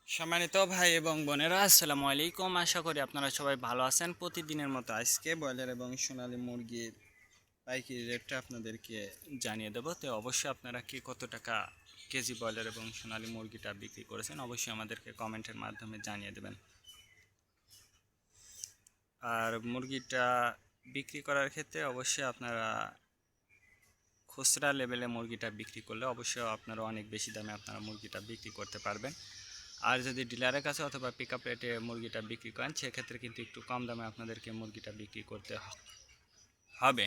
সম্মানিত ভাই এবং বোনেরা, আসসালামু আলাইকুম। আশা করি আপনারা সবাই ভালো আছেন। প্রতিদিনের মতো আজকে ব্রয়লার এবং সোনালী মুরগির পাইকারি রেটটা আপনাদেরকে জানিয়ে দেবো। তো অবশ্যই আপনারা কি কত টাকা কেজি ব্রয়লার এবং সোনালী মুরগিটা বিক্রি করেছেন অবশ্যই আমাদেরকে কমেন্টের মাধ্যমে জানিয়ে দেবেন। আর মুরগিটা বিক্রি করার ক্ষেত্রে অবশ্যই আপনারা খুচরা লেভেলে মুরগিটা বিক্রি করলে অবশ্যই আপনারা অনেক বেশি দামে আপনারা মুরগিটা বিক্রি করতে পারবেন। আর যদি ডিলারের কাছে অথবা পিক আপ রেটে মুরগিটা বিক্রি করেন সেক্ষেত্রে কিন্তু একটু কম দামে আপনাদেরকে মুরগিটা বিক্রি করতে হবে।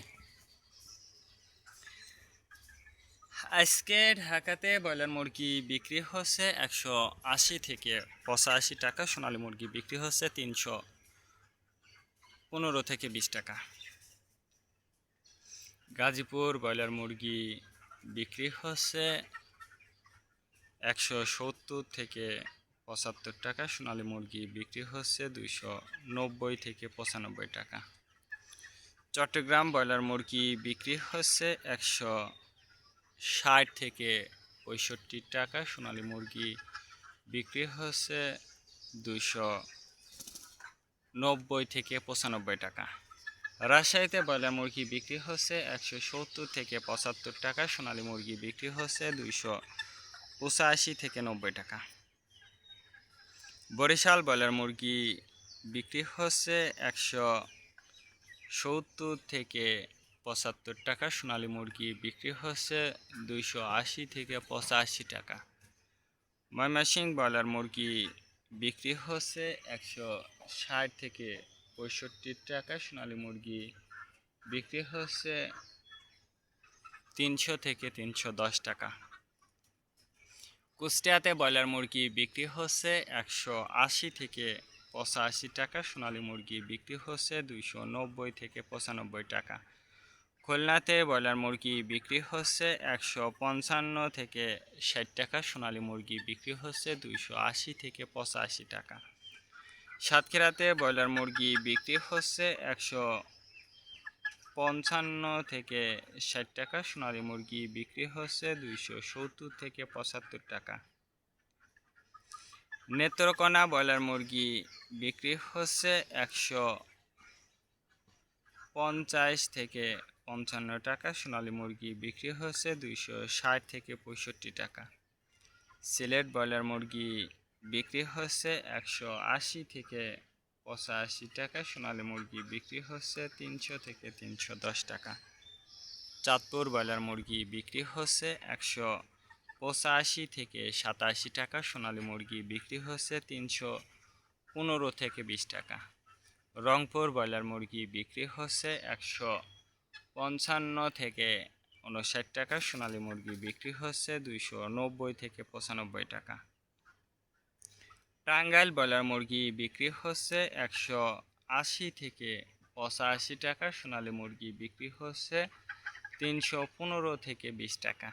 আজকে ঢাকাতে ব্রয়লার মুরগি বিক্রি হচ্ছে 180 থেকে 85 টাকা, সোনালী মুরগি বিক্রি হচ্ছে 315 থেকে 20 টাকা। গাজীপুর ব্রয়লার মুরগি বিক্রি হচ্ছে 170 থেকে 75 টাকা, সোনালী মুরগি বিক্রি হচ্ছে 290 থেকে 95 টাকা। চট্টগ্রাম ব্রয়লার মুরগি বিক্রি হচ্ছে 160 থেকে 65 টাকা, সোনালী মুরগি বিক্রি হচ্ছে 290 থেকে 95 টাকা। রাজশাহীতে ব্রয়লার মুরগি বিক্রি হচ্ছে 170 থেকে 75 টাকা, সোনালী মুরগি বিক্রি হচ্ছে 285 থেকে 90 টাকা। বরিশাল ব্রয়লার মুরগি বিক্রি হচ্ছে 170 থেকে 75 টাকা, সোনালী মুরগি বিক্রি হচ্ছে 280 থেকে 85 টাকা। ময়মনসিংহ ব্রয়লার মুরগি বিক্রি হচ্ছে 160 থেকে 65 টাকা, সোনালী মুরগি বিক্রি হচ্ছে 300 থেকে 310 টাকা। কুষ্টিয়াতে ব্রয়লার মুরগি বিক্রি হচ্ছে 180 থেকে 85 টাকা, সোনালী মুরগি বিক্রি হচ্ছে 290 থেকে 95 টাকা। খুলনাতে ব্রয়লার মুরগি বিক্রি হচ্ছে 155 থেকে 60 টাকা, সোনালী মুরগি বিক্রি হচ্ছে 280 থেকে 85 টাকা। সাতক্ষীরাতে ব্রয়লার মুরগি বিক্রি হচ্ছে 155 থেকে 60 টাকা, সোনালী মুরগি বিক্রি হচ্ছে 270 থেকে 75 টাকা। নেত্রকোনা ব্রয়লার মুরগি বিক্রি হচ্ছে 150 থেকে 55 টাকা, সোনালী মুরগি বিক্রি হচ্ছে 260 থেকে 65 টাকা। সিলেট ব্রয়লার মুরগি বিক্রি হচ্ছে 180 থেকে 85 টাকা, সোনালী মুরগি বিক্রি হচ্ছে 300 থেকে 310 টাকা। চাঁদপুর ব্রয়লার মুরগি বিক্রি হচ্ছে 185 থেকে 87 টাকা, সোনালী মুরগি বিক্রি হচ্ছে 315 থেকে 20 টাকা। রংপুর ব্রয়লার মুরগি বিক্রি হচ্ছে 155 থেকে 59 টাকা, সোনালী মুরগি বিক্রি হচ্ছে 290 থেকে 95 টাকা। টাঙ্গাইল ব্রয়লার মুরগি বিক্রি হচ্ছে 180 থেকে 85 টাকা, সোনালী মুরগি বিক্রি হচ্ছে 315 থেকে 20 টাকা।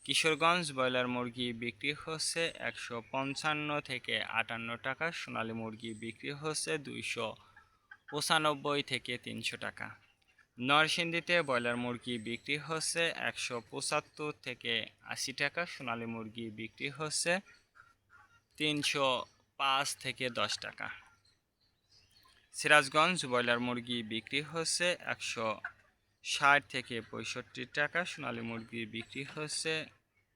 কিশোরগঞ্জ ব্রয়লার মুরগি বিক্রি হচ্ছে 155 থেকে 58 টাকা, সোনালী মুরগি বিক্রি হচ্ছে 295 থেকে 300 টাকা। নরসিংদীতে ব্রয়লার মুরগি বিক্রি হচ্ছে 175 থেকে 80 টাকা, সোনালী মুরগি বিক্রি হচ্ছে 305 থেকে 10 টাকা। সিরাজগঞ্জ ব্রয়লার মুরগি বিক্রি হচ্ছে 160 থেকে 65 টাকা, সোনালী মুরগি বিক্রি হচ্ছে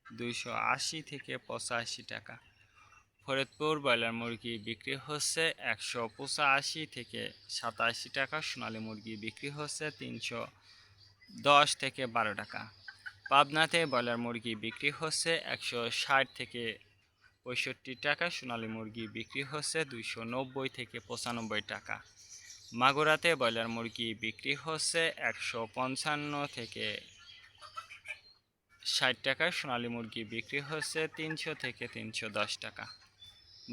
280 থেকে 85 টাকা। ফরিদপুর ব্রয়লার মুরগি বিক্রি হচ্ছে 185 থেকে 87 টাকা, সোনালী মুরগি বিক্রি হচ্ছে 310 থেকে 12 টাকা। পাবনাতে ব্রয়লার মুরগি বিক্রি হচ্ছে 160 থেকে 65 টাকা, সোনালী মুরগি বিক্রি হচ্ছে 290 থেকে 95 টাকা। মাগুরাতে ব্রয়লার মুরগি বিক্রি হচ্ছে 155 থেকে 60 টাকা, সোনালী মুরগি বিক্রি হচ্ছে 300 থেকে 310 টাকা।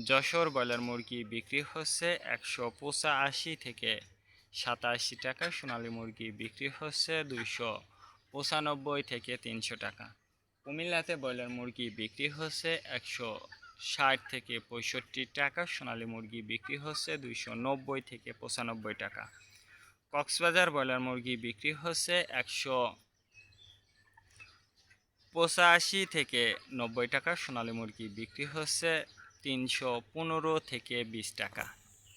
যশোর ব্রয়লার মুরগি বিক্রি হচ্ছে 185 থেকে 87 টাকা, সোনালী মুরগি বিক্রি হচ্ছে 295 থেকে 300 টাকা। কুমিল্লাতে ব্রয়লার মুরগি বিক্রি হচ্ছে 160 থেকে 65 টাকা, সোনালী মুরগি বিক্রি হচ্ছে 290 থেকে 95 টাকা। কক্সবাজার ব্রয়লার মুরগি বিক্রি হচ্ছে 185 থেকে 90 টাকা, সোনালী মুরগি বিক্রি হচ্ছে 315 থেকে 20 টাকা।